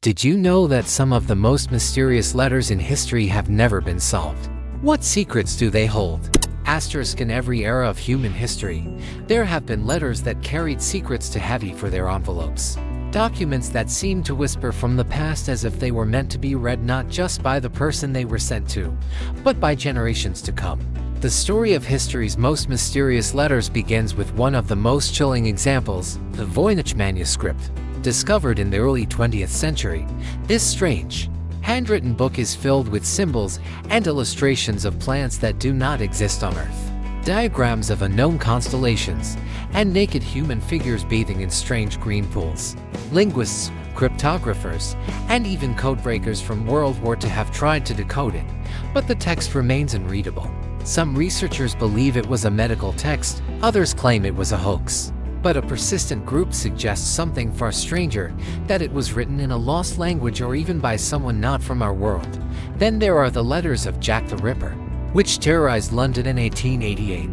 Did you know that some of the most mysterious letters in history have never been solved? What secrets do they hold? Asterisk in every era of human history, there have been letters that carried secrets too heavy for their envelopes. Documents that seemed to whisper from the past as if they were meant to be read not just by the person they were sent to, but by generations to come. The story of history's most mysterious letters begins with one of the most chilling examples, the Voynich manuscript. Discovered in the early 20th century, this strange, handwritten book is filled with symbols and illustrations of plants that do not exist on Earth, diagrams of unknown constellations, and naked human figures bathing in strange green pools. Linguists, cryptographers, and even codebreakers from World War II have tried to decode it, but the text remains unreadable. Some researchers believe it was a medical text, others claim it was a hoax. But a persistent group suggests something far stranger, that it was written in a lost language or even by someone not from our world. Then there are the letters of Jack the Ripper, which terrorized London in 1888.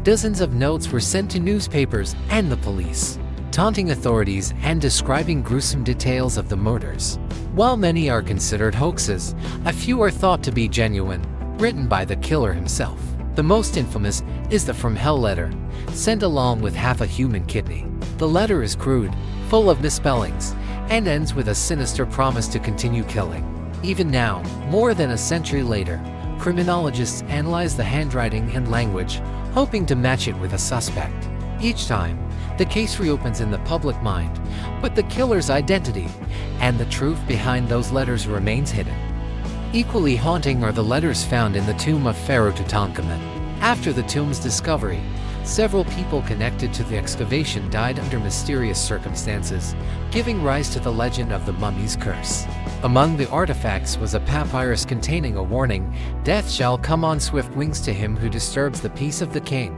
Dozens of notes were sent to newspapers and the police, taunting authorities and describing gruesome details of the murders. While many are considered hoaxes, a few are thought to be genuine, written by the killer himself. The most infamous is the From Hell letter, sent along with half a human kidney. The letter is crude, full of misspellings, and ends with a sinister promise to continue killing. Even now, more than a century later, criminologists analyze the handwriting and language, hoping to match it with a suspect. Each time, the case reopens in the public mind, but the killer's identity and the truth behind those letters remains hidden. Equally haunting are the letters found in the tomb of Pharaoh Tutankhamun. After the tomb's discovery, several people connected to the excavation died under mysterious circumstances, giving rise to the legend of the mummy's curse. Among the artifacts was a papyrus containing a warning, "Death shall come on swift wings to him who disturbs the peace of the king,"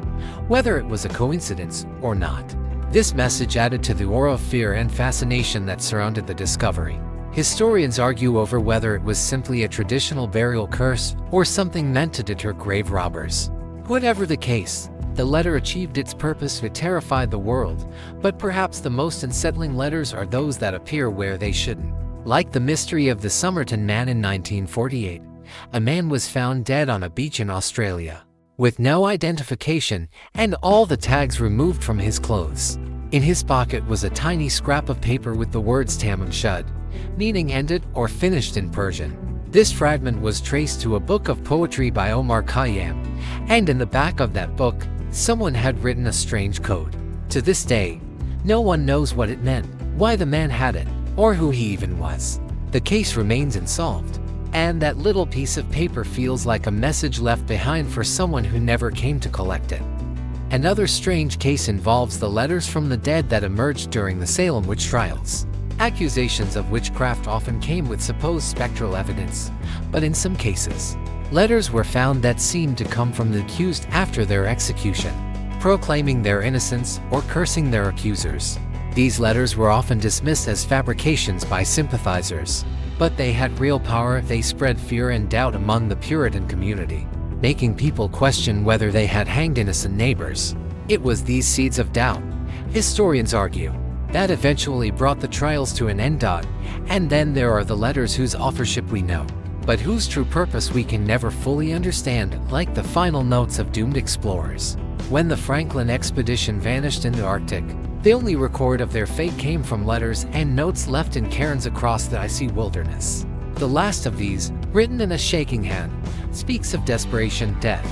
whether it was a coincidence or not. This message added to the aura of fear and fascination that surrounded the discovery. Historians argue over whether it was simply a traditional burial curse or something meant to deter grave robbers. Whatever the case, the letter achieved its purpose to terrify the world, but perhaps the most unsettling letters are those that appear where they shouldn't. Like the mystery of the Somerton Man in 1948, a man was found dead on a beach in Australia, with no identification and all the tags removed from his clothes. In his pocket was a tiny scrap of paper with the words Tamam Shud, meaning ended or finished in Persian. This fragment was traced to a book of poetry by Omar Khayyam, and in the back of that book, someone had written a strange code. To this day, no one knows what it meant, why the man had it, or who he even was. The case remains unsolved, and that little piece of paper feels like a message left behind for someone who never came to collect it. Another strange case involves the letters from the dead that emerged during the Salem witch trials. Accusations of witchcraft often came with supposed spectral evidence, but in some cases, letters were found that seemed to come from the accused after their execution, proclaiming their innocence or cursing their accusers. These letters were often dismissed as fabrications by sympathizers, but they had real power. They spread fear and doubt among the Puritan community, making people question whether they had hanged innocent neighbors. It was these seeds of doubt, historians argue, that eventually brought the trials to an end. And then there are the letters whose authorship we know, but whose true purpose we can never fully understand, like the final notes of doomed explorers. When the Franklin expedition vanished in the Arctic, the only record of their fate came from letters and notes left in cairns across the icy wilderness. The last of these, written in a shaking hand, speaks of desperation, death,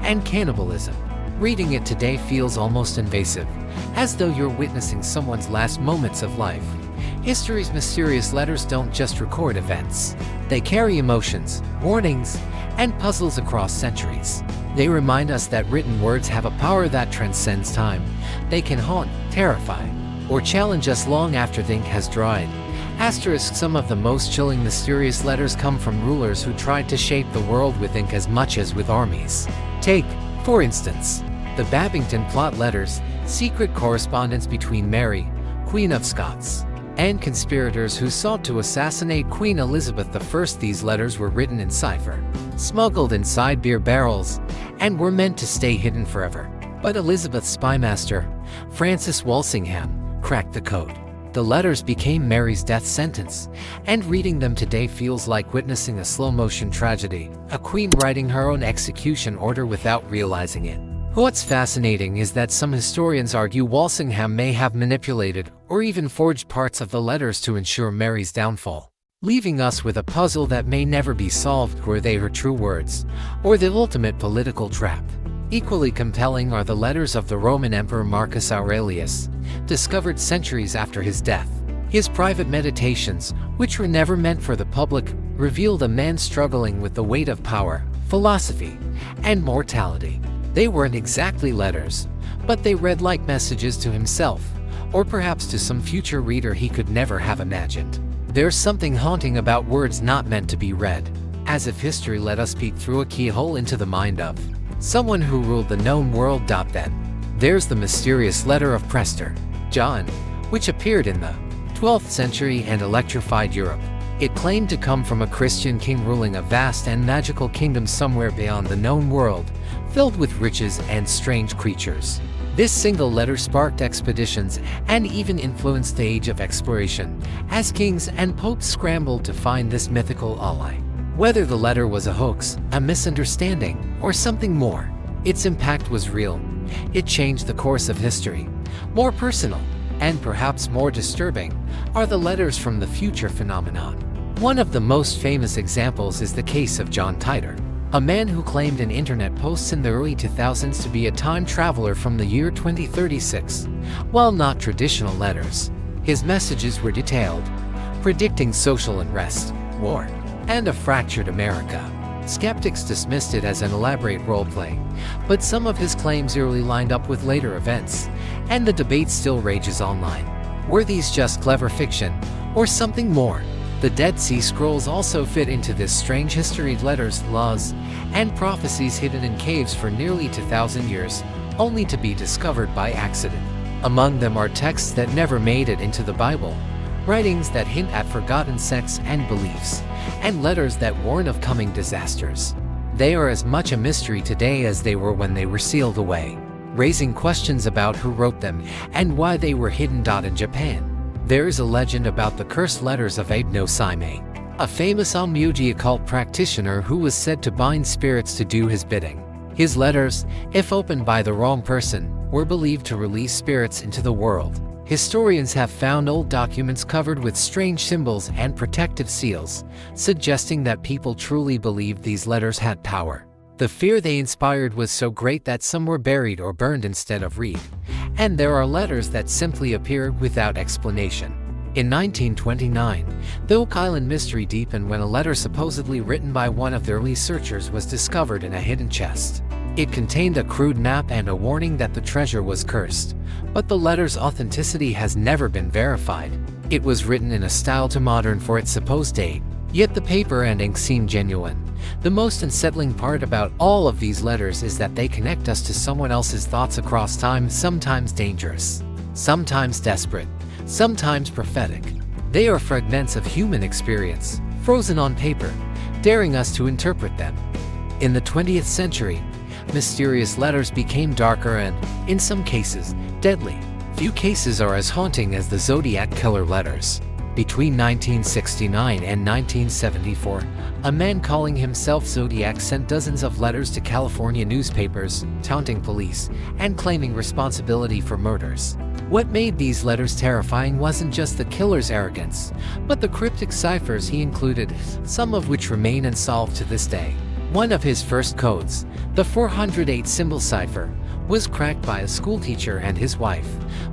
and cannibalism. Reading it today feels almost invasive, as though you're witnessing someone's last moments of life. History's mysterious letters don't just record events. They carry emotions, warnings, and puzzles across centuries. They remind us that written words have a power that transcends time. They can haunt, terrify, or challenge us long after the ink has dried. Asterisk, some of the most chilling mysterious letters come from rulers who tried to shape the world with ink as much as with armies. Take, for instance, the Babington plot letters, secret correspondence between Mary, Queen of Scots, and conspirators who sought to assassinate Queen Elizabeth I. These letters were written in cipher, smuggled inside beer barrels, and were meant to stay hidden forever. But Elizabeth's spymaster, Francis Walsingham, cracked the code. The letters became Mary's death sentence, and reading them today feels like witnessing a slow-motion tragedy, a queen writing her own execution order without realizing it. What's fascinating is that some historians argue Walsingham may have manipulated or even forged parts of the letters to ensure Mary's downfall, leaving us with a puzzle that may never be solved. Were they her true words, or the ultimate political trap? Equally compelling are the letters of the Roman Emperor Marcus Aurelius, discovered centuries after his death. His private meditations, which were never meant for the public, revealed a man struggling with the weight of power, philosophy, and mortality. They weren't exactly letters, but they read like messages to himself, or perhaps to some future reader he could never have imagined. There's something haunting about words not meant to be read, as if history let us peek through a keyhole into the mind of someone who ruled the known world. Then there's the mysterious letter of Prester John, which appeared in the 12th century and electrified Europe. It claimed to come from a Christian king ruling a vast and magical kingdom somewhere beyond the known world, filled with riches and strange creatures. This single letter sparked expeditions and even influenced the age of exploration, as kings and popes scrambled to find this mythical ally. Whether the letter was a hoax, a misunderstanding, or something more, its impact was real. It changed the course of history. More personal, and perhaps more disturbing, are the letters from the future phenomenon. One of the most famous examples is the case of John Titor, a man who claimed in internet posts in the early 2000s to be a time traveler from the year 2036. While not traditional letters, his messages were detailed, predicting social unrest, war, and a fractured America. Skeptics dismissed it as an elaborate roleplay, but some of his claims eerily lined up with later events, and the debate still rages online. Were these just clever fiction, or something more? The Dead Sea Scrolls also fit into this strange history. Letters, laws, and prophecies hidden in caves for nearly 2,000 years, only to be discovered by accident. Among them are texts that never made it into the Bible, writings that hint at forgotten sects and beliefs, and letters that warn of coming disasters. They are as much a mystery today as they were when they were sealed away, raising questions about who wrote them and why they were hidden. In Japan, there is a legend about the cursed letters of Abe no Saime, a famous Onmyoji occult practitioner who was said to bind spirits to do his bidding. His letters, if opened by the wrong person, were believed to release spirits into the world. Historians have found old documents covered with strange symbols and protective seals, suggesting that people truly believed these letters had power. The fear they inspired was so great that some were buried or burned instead of read, and there are letters that simply appeared without explanation. In 1929, the Oak Island mystery deepened when a letter supposedly written by one of the researchers was discovered in a hidden chest. It contained a crude map and a warning that the treasure was cursed, but the letter's authenticity has never been verified. It was written in a style too modern for its supposed date, yet the paper and ink seem genuine. The most unsettling part about all of these letters is that they connect us to someone else's thoughts across time, sometimes dangerous, sometimes desperate, sometimes prophetic. They are fragments of human experience, frozen on paper, daring us to interpret them. In the 20th century, mysterious letters became darker and, in some cases, deadly. Few cases are as haunting as the Zodiac killer letters. Between 1969 and 1974, a man calling himself Zodiac sent dozens of letters to California newspapers, taunting police, and claiming responsibility for murders. What made these letters terrifying wasn't just the killer's arrogance, but the cryptic ciphers he included, some of which remain unsolved to this day. One of his first codes, the 408 symbol cipher, was cracked by a schoolteacher and his wife,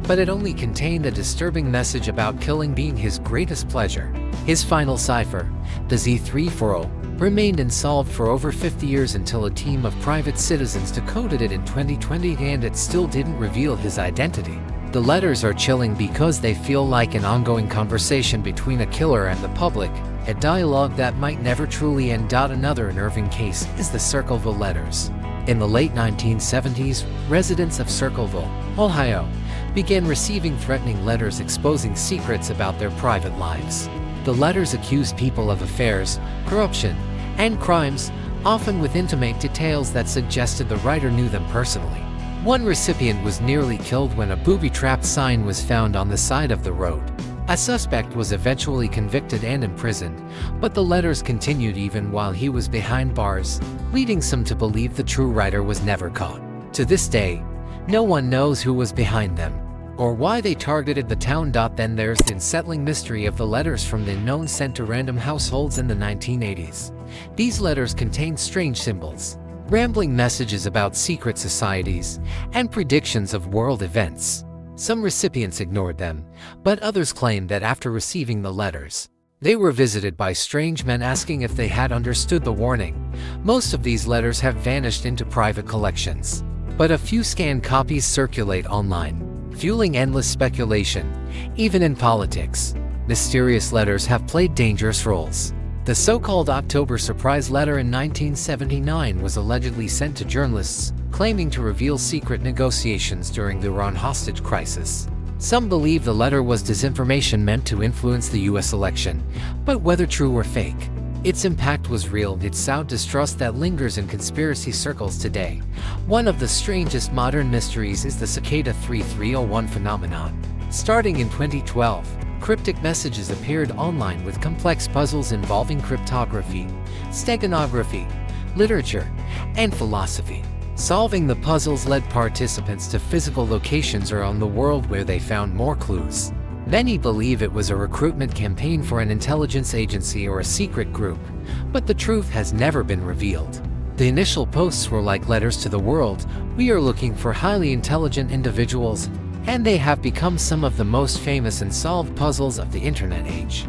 but it only contained a disturbing message about killing being his greatest pleasure. His final cipher, the Z340, remained unsolved for over 50 years until a team of private citizens decoded it in 2020, and it still didn't reveal his identity. The letters are chilling because they feel like an ongoing conversation between a killer and the public, a dialogue that might never truly end. Another unnerving case is the Circleville letters. In the late 1970s, residents of Circleville, Ohio, began receiving threatening letters exposing secrets about their private lives. The letters accused people of affairs, corruption, and crimes, often with intimate details that suggested the writer knew them personally. One recipient was nearly killed when a booby-trapped sign was found on the side of the road. A suspect was eventually convicted and imprisoned, but the letters continued even while he was behind bars, leading some to believe the true writer was never caught. To this day, no one knows who was behind them, or why they targeted the town. Then there's the unsettling mystery of the letters from the unknown sent to random households in the 1980s. These letters contained strange symbols, rambling messages about secret societies, and predictions of world events. Some recipients ignored them, but others claimed that after receiving the letters, they were visited by strange men asking if they had understood the warning. Most of these letters have vanished into private collections, but a few scanned copies circulate online, fueling endless speculation. Even in politics, mysterious letters have played dangerous roles. The so-called October surprise letter in 1979 was allegedly sent to journalists, claiming to reveal secret negotiations during the Iran hostage crisis. Some believe the letter was disinformation meant to influence the US election, but whether true or fake, its impact was real. It's sound distrust that lingers in conspiracy circles today. One of the strangest modern mysteries is the Cicada 3301 phenomenon. Starting in 2012, cryptic messages appeared online with complex puzzles involving cryptography, steganography, literature, and philosophy. Solving the puzzles led participants to physical locations around the world where they found more clues. Many believe it was a recruitment campaign for an intelligence agency or a secret group, but the truth has never been revealed. The initial posts were like letters to the world: "We are looking for highly intelligent individuals," and they have become some of the most famous unsolved puzzles of the internet age.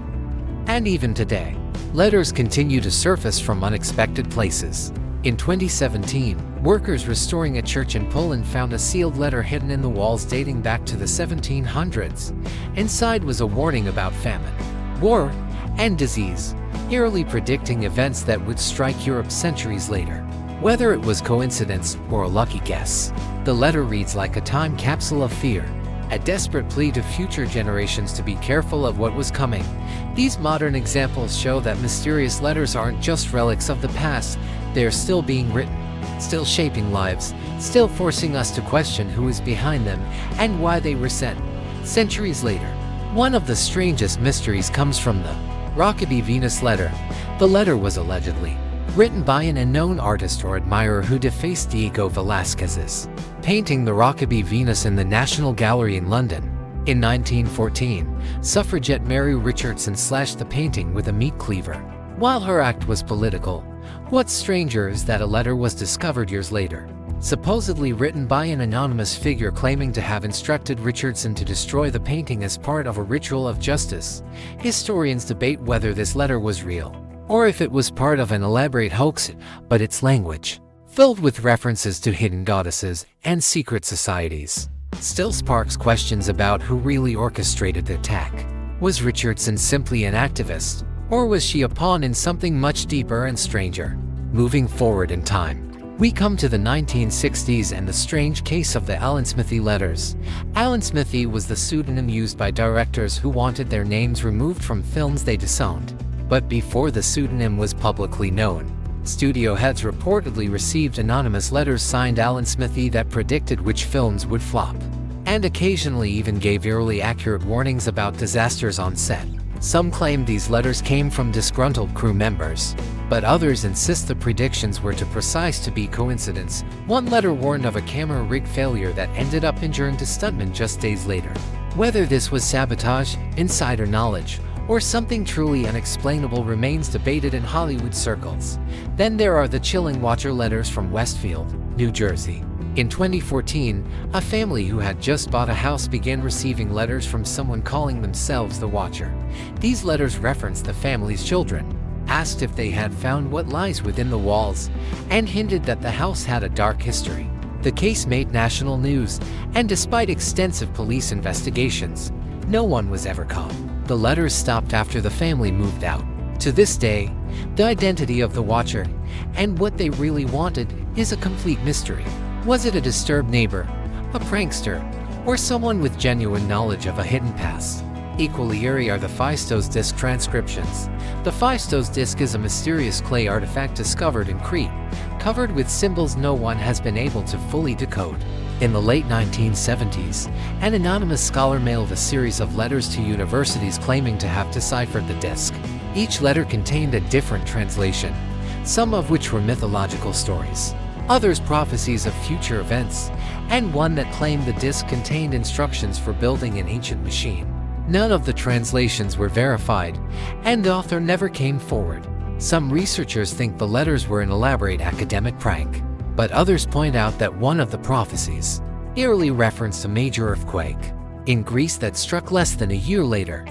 And even today, letters continue to surface from unexpected places. In 2017, workers restoring a church in Poland found a sealed letter hidden in the walls dating back to the 1700s. Inside was a warning about famine, war, and disease, eerily predicting events that would strike Europe centuries later. Whether it was coincidence or a lucky guess, the letter reads like a time capsule of fear, a desperate plea to future generations to be careful of what was coming. These modern examples show that mysterious letters aren't just relics of the past, they are still being written, still shaping lives, still forcing us to question who is behind them and why they were sent. Centuries later, one of the strangest mysteries comes from the Rokeby Venus letter. The letter was allegedly written by an unknown artist or admirer who defaced Diego Velázquez's painting The Rokeby Venus in the National Gallery in London. In 1914, suffragette Mary Richardson slashed the painting with a meat cleaver. While her act was political, what's stranger is that a letter was discovered years later, supposedly written by an anonymous figure claiming to have instructed Richardson to destroy the painting as part of a ritual of justice. Historians debate whether this letter was real, or if it was part of an elaborate hoax, but its language, filled with references to hidden goddesses and secret societies, still sparks questions about who really orchestrated the attack. Was Richardson simply an activist, or was she a pawn in something much deeper and stranger? Moving forward in time, we come to the 1960s and the strange case of the Alan Smithee letters. Alan Smithee was the pseudonym used by directors who wanted their names removed from films they disowned. But before the pseudonym was publicly known, studio heads reportedly received anonymous letters signed Alan Smithee that predicted which films would flop, and occasionally even gave eerily accurate warnings about disasters on set. Some claim these letters came from disgruntled crew members, but others insist the predictions were too precise to be coincidence. One letter warned of a camera rig failure that ended up injuring the stuntman just days later. Whether this was sabotage, insider knowledge, or something truly unexplainable remains debated in Hollywood circles. Then there are the chilling Watcher letters from Westfield, New Jersey. In 2014, a family who had just bought a house began receiving letters from someone calling themselves the Watcher. These letters referenced the family's children, asked if they had found what lies within the walls, and hinted that the house had a dark history. The case made national news, and despite extensive police investigations, no one was ever caught. The letters stopped after the family moved out. To this day, the identity of the Watcher and what they really wanted is a complete mystery. Was it a disturbed neighbor, a prankster, or someone with genuine knowledge of a hidden past? Equally eerie are the Phaistos disc transcriptions. The Phaistos disc is a mysterious clay artifact discovered in Crete, covered with symbols no one has been able to fully decode. In the late 1970s, an anonymous scholar mailed a series of letters to universities claiming to have deciphered the disk. Each letter contained a different translation, some of which were mythological stories, others prophecies of future events, and one that claimed the disk contained instructions for building an ancient machine. None of the translations were verified, and the author never came forward. Some researchers think the letters were an elaborate academic prank, but others point out that one of the prophecies eerily referenced a major earthquake in Greece that struck less than a year later.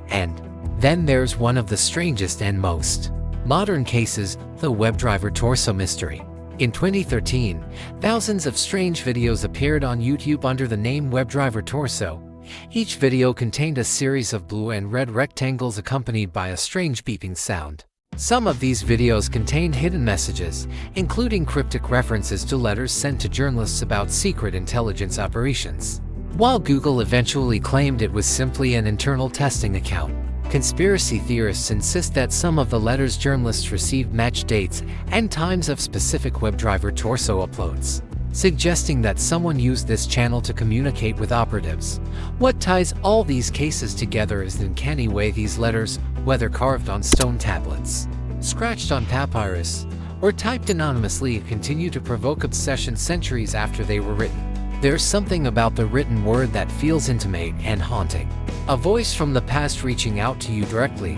And then there's one of the strangest and most modern cases, the WebDriver torso mystery. In 2013, thousands of strange videos appeared on YouTube under the name WebDriver torso. Each video contained a series of blue and red rectangles accompanied by a strange beeping sound. Some of these videos contained hidden messages, including cryptic references to letters sent to journalists about secret intelligence operations. While Google eventually claimed it was simply an internal testing account, conspiracy theorists insist that some of the letters journalists received match dates and times of specific WebDriver torso uploads, suggesting that someone used this channel to communicate with operatives. What ties all these cases together is the uncanny way these letters, whether carved on stone tablets, scratched on papyrus, or typed anonymously, continue to provoke obsession centuries after they were written. There's something about the written word that feels intimate and haunting. A voice from the past reaching out to you directly,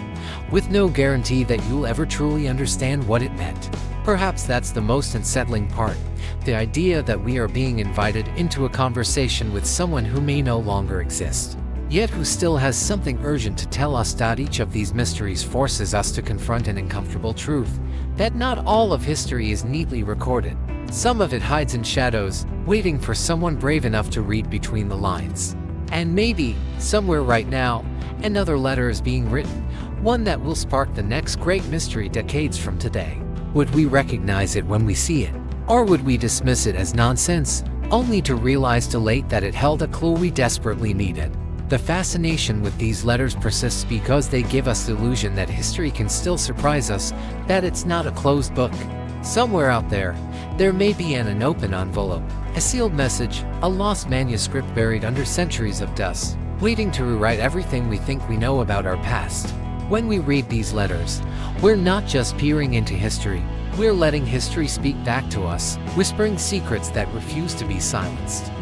with no guarantee that you'll ever truly understand what it meant. Perhaps that's the most unsettling part, the idea that we are being invited into a conversation with someone who may no longer exist, yet who still has something urgent to tell us. Each of these mysteries forces us to confront an uncomfortable truth, that not all of history is neatly recorded. Some of it hides in shadows, waiting for someone brave enough to read between the lines. And maybe, somewhere right now, another letter is being written, one that will spark the next great mystery decades from today. Would we recognize it when we see it? Or would we dismiss it as nonsense, only to realize too late that it held a clue we desperately needed? The fascination with these letters persists because they give us the illusion that history can still surprise us, that it's not a closed book. Somewhere out there, there may be an unopened envelope, a sealed message, a lost manuscript buried under centuries of dust, waiting to rewrite everything we think we know about our past. When we read these letters, we're not just peering into history, we're letting history speak back to us, whispering secrets that refuse to be silenced.